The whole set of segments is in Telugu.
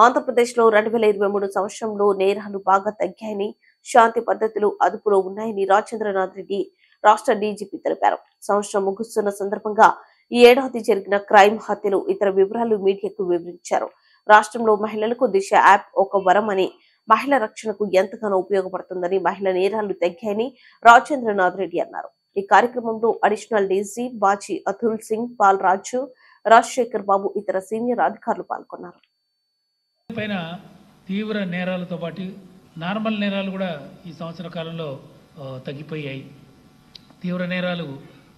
ఆంధ్రప్రదేశ్లో 2023 సంవత్సరంలో నేరాలు బాగా తగ్గాయని, శాంతి పద్ధతులు అదుపులో ఉన్నాయని రాజేంద్రనాథ్ రెడ్డి రాష్ట్ర డీజీపీ తెలిపారు. సంవత్సరం ముగుస్తున్న సందర్భంగా ఈ ఏడాది జరిగిన క్రైమ్, హత్యలు, ఇతర వివరాలు మీడియాకు వివరించారు. రాష్ట్రంలో మహిళలకు దిశ యాప్ ఒక వరం అని, మహిళల రక్షణకు ఎంతగానో ఉపయోగపడుతుందని, మహిళా నేరాలు తగ్గాయని రాజేంద్రనాథ్ రెడ్డి అన్నారు. ఈ కార్యక్రమంలో అడిషనల్ డీజీ బాజీ అతుల్ సింగ్, పాల్ రాజు, రాజశేఖర్ బాబు, ఇతర సీనియర్ అధికారులు పాల్గొన్నారు. పైన తీవ్ర నేరాలతో పాటు నార్మల్ నేరాలు కూడా ఈ సంవత్సర కాలంలో తగ్గిపోయాయి. తీవ్ర నేరాలు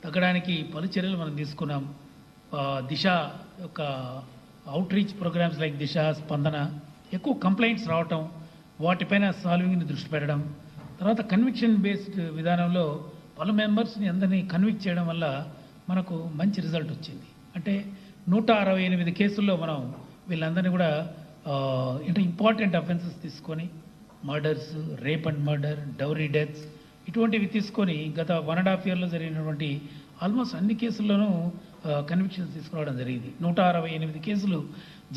తగ్గడానికి పలు చర్యలు మనం తీసుకున్నాం. దిశ యొక్క అవుట్ రీచ్ ప్రోగ్రామ్స్ లైక్ దిశ, స్పందన, ఎక్కువ కంప్లైంట్స్ రావటం, వాటిపైన సాల్వింగ్ని దృష్టి పెట్టడం, తర్వాత కన్విక్షన్ బేస్డ్ విధానంలో పలు మెంబర్స్ని అందరినీ కన్విక్ట్ చేయడం వల్ల మనకు మంచి రిజల్ట్ వచ్చింది. అంటే 168 కేసుల్లో మనం వీళ్ళందరినీ కూడా ఇంపార్టెంట్ అఫెన్సెస్ తీసుకొని, murders, rape and murder, dowry deaths, ఇటువంటివి తీసుకొని గత 1.5 yearలో జరిగినటువంటి ఆల్మోస్ట్ అన్ని కేసుల్లోనూ కన్విక్షన్స్ తీసుకురావడం జరిగింది. 168 కేసులు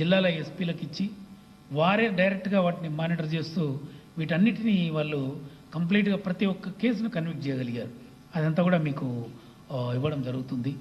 జిల్లాల ఎస్పీలకు ఇచ్చి వారే డైరెక్ట్గా వాటిని మానిటర్ చేస్తూ వీటన్నిటినీ వాళ్ళు కంప్లీట్గా ప్రతి ఒక్క కేసును కన్విక్ట్ చేయగలిగారు. అదంతా కూడా మీకు ఇవ్వడం జరుగుతుంది.